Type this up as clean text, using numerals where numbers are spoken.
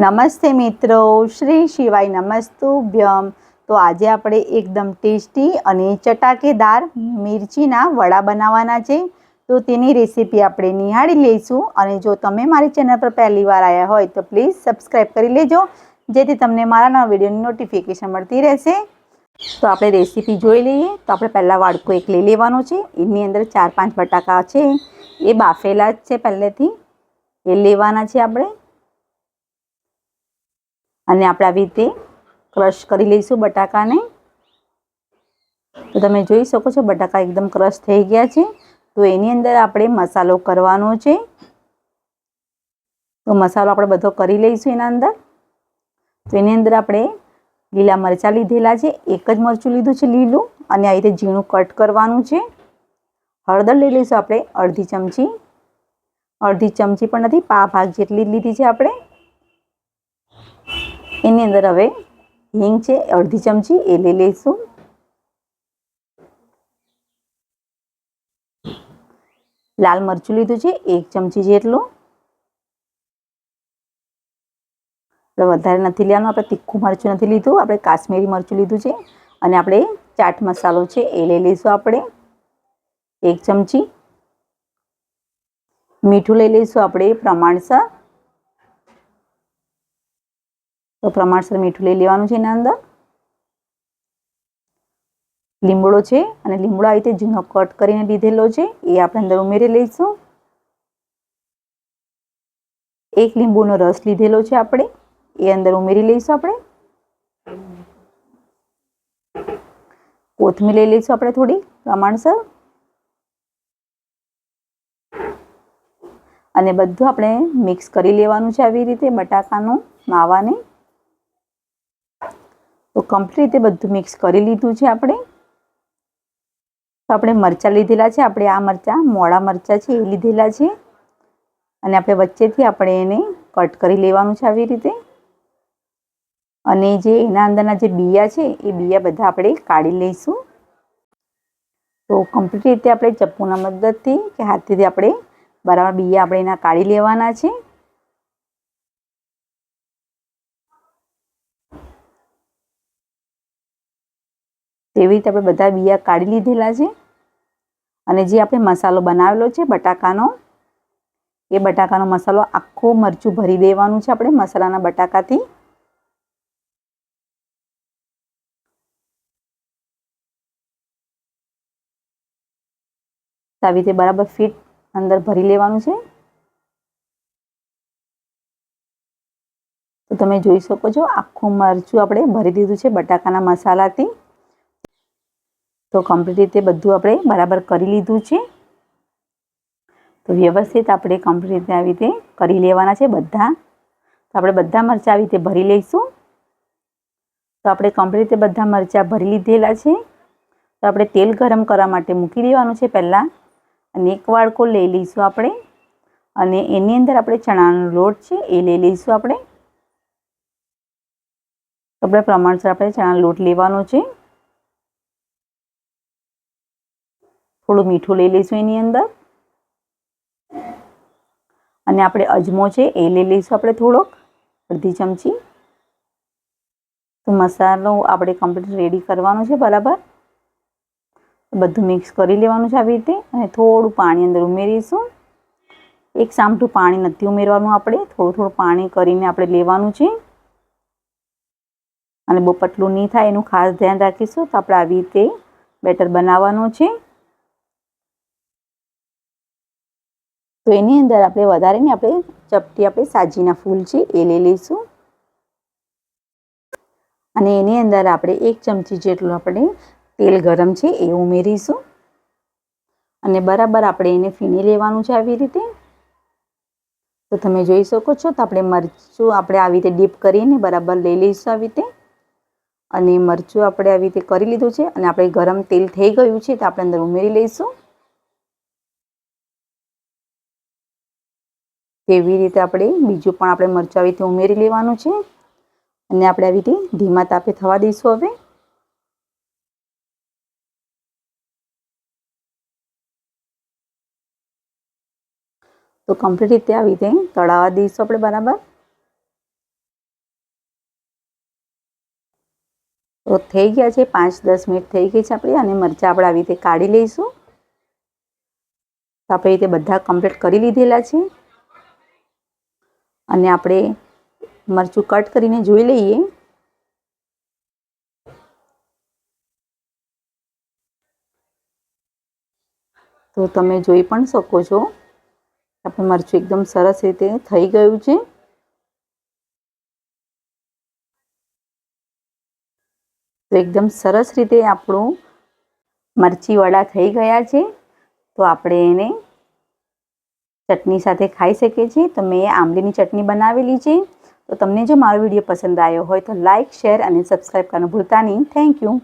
નમસ્તે મિત્રો, શ્રી શિવાય નમસ્તુભ્યમ. તો આજે આપણે એકદમ ટેસ્ટી અને ચટાકેદાર મિરચીના વડા બનાવવાના છે. તો તેની રેસીપી આપણે નિહાળી લઈશું. અને જો તમે મારી ચેનલ પર પહેલી વાર આવ્યા હોય તો પ્લીઝ સબસ્ક્રાઈબ કરી લેજો, જેથી તમને મારા નવા વિડીયોની નોટિફિકેશન મળતી રહેશે. તો આપણે રેસીપી જોઈ લઈએ. તો આપણે પહેલાં વાડકો એક લઈ લેવાનો છે. એની અંદર 4-5 બટાકા છે, એ બાફેલા જ છે પહેલેથી, એ લેવાના છે આપણે. અને આપણે આવી રીતે ક્રશ કરી લઈશું બટાકાને. તો તમે જોઈ શકો છો બટાકા એકદમ ક્રશ થઈ ગયા છે. તો એની અંદર આપણે મસાલો કરવાનો છે. તો મસાલો આપણે બધો કરી લઈશું એના અંદર. તો એની અંદર આપણે લીલા મરચાં લીધેલા છે, એક જ મરચું લીધું છે લીલું, અને આ રીતે ઝીણું કટ કરવાનું છે. હળદર લઈ લઈશું આપણે અડધી ચમચી પણ નથી, પા ભાગ જેટલી જ લીધી છે આપણે. એની અંદર હવે હિંગ છે અડધી ચમચી, એ લઈ લઈશું. લાલ મરચું લીધું છે 1 ચમચી જેટલું. વધારે નથી લેવાનું, આપણે તીખું મરચું નથી લીધું, આપણે કાશ્મીરી મરચું લીધું છે. અને આપણે ચાટ મસાલો છે એ લઈ લઈશું આપણે 1 ચમચી. મીઠું લઈ લઈશું આપણે પ્રમાણસર. તો પ્રમાણસર મીઠું લઈ લેવાનું છે એના અંદર. લીમડો છે, અને લીમડો આ રીતે ઝીણો કટ કરીને લીધેલો છે, એ આપણે અંદર ઉમેરી લઈશું. 1 લીંબુનો રસ લીધેલો છે આપણે, એ અંદર ઉમેરી લઈશું આપણે. કોથમીર લઈ લઈશું આપણે થોડી પ્રમાણસર. અને બધું આપણે મિક્સ કરી લેવાનું છે આવી રીતે બટાકાનું માવાને. તો કમ્પ્લીટ રીતે બધું મિક્સ કરી લીધું છે આપણે. તો આપણે મરચાં લીધેલા છે, આપણે આ મરચાં મોળા મરચાં છે એ લીધેલા છે. અને આપણે વચ્ચેથી આપણે એને કટ કરી લેવાનું છે આવી રીતે. અને જે એના અંદરના જે બિયા છે એ બિયા બધા આપણે કાઢી લઈશું. તો કમ્પ્લીટ રીતે આપણે ચપ્પુના મદદથી કે હાથથી આપણે બરાબર બિયા આપણે એના કાઢી લેવાના છે. તેવી રીતે આપણે બધા બિયા કાઢી લીધેલા છે. અને જે આપણે મસાલો બનાવેલો છે બટાકાનો, એ બટાકાનો મસાલો આખું મરચું ભરી દેવાનું છે આપણે મસાલાના બટાકાથી. આવી રીતે બરાબર ફિટ અંદર ભરી લેવાનું છે. તો તમે જોઈ શકો છો આખું મરચું આપણે ભરી દીધું છે બટાકાના મસાલાથી. તો કમ્પ્લીટ રીતે બધું આપણે બરાબર કરી લીધું છે. તો વ્યવસ્થિત આપણે કમ્પ્લીટ રીતે આવી રીતે કરી લેવાના છે બધા. તો આપણે બધા મરચાં આવી રીતે ભરી લઈશું. તો આપણે કમ્પ્લીટ રીતે બધા મરચાં ભરી લીધેલા છે. તો આપણે તેલ ગરમ કરવા માટે મૂકી દેવાનું છે પહેલાં. અને એક વાડકો લઈ લઈશું આપણે. અને એની અંદર આપણે ચણાનો લોટ છે એ લઈ લઈશું આપણે. તો આપણે પ્રમાણસર આપણે ચણાનો લોટ લેવાનો છે. થોડું મીઠું લઈ લઈશું એની અંદર. અને આપણે અજમો છે એ લઈ લઈશું આપણે થોડોક, અડધી ચમચી. તો મસાલો આપણે કમ્પ્લીટ રેડી કરવાનો છે બરાબર. બધું મિક્સ કરી લેવાનું છે આવી રીતે. અને થોડું પાણી અંદર ઉમેરીશું. એક સામટું પાણી નથી ઉમેરવાનું આપણે, થોડું પાણી કરીને આપણે લેવાનું છે. અને બહુ પતલું નહીં થાય એનું ખાસ ધ્યાન રાખીશું. તો આપણે આવી રીતે બેટર બનાવવાનું છે. તો એની અંદર આપણે વધારીને આપણે ચપટી આપણે સાજીના ફૂલ છે એ લઈ લઈશું. અને એની અંદર આપણે 1 ચમચી જેટલું આપણે તેલ ગરમ છે એ ઉમેરીશું. અને બરાબર આપણે એને ફીણી લેવાનું છે આવી રીતે. તો તમે જોઈ શકો છો. તો આપણે મરચું આપણે આવી રીતે ડીપ કરીને બરાબર લઈ લઈશું આવી રીતે. અને મરચું આપણે આવી રીતે કરી લીધું છે. અને આપણે ગરમ તેલ થઈ ગયું છે તો આપણે અંદર ઉમેરી લઈશું. તેવી રીતે આપણે બીજું પણ આપણે મરચાં આવી રીતે ઉમેરી લેવાનું છે. અને આપણે આવી રીતે ધીમા તાપે થવા દઈશું હવે. તો કમ્પ્લીટ રીતે આવી રીતે તળાવવા દઈશું આપણે બરાબર. તો થઈ ગયા છે, 5-10 મિનિટ થઈ ગઈ છે આપણી, અને મરચાં આપણે આવી રીતે કાઢી લઈશું. તો આપણે રીતે બધા કમ્પ્લીટ કરી લીધેલા છે, અને આપણે મરચું કટ કરીને જોઈ લઈએ. તો તમે જોઈ પણ શકો છો આપણું મરચું એકદમ સરસ રીતે થઈ ગયું છે. તો એકદમ સરસ રીતે આપણું મરચી વડા થઈ ગયા છે. તો આપણે એને ચટણી સાથે ખાઈ શકીએ છીએ. તો મેં આંબલીની ચટણી બનાવેલી છે. તો તમને જો મારો વિડીયો પસંદ આવ્યો હોય તો લાઇક, શેર અને સબસ્ક્રાઈબ કરવાનું ભૂલતા નહીં. Thank you.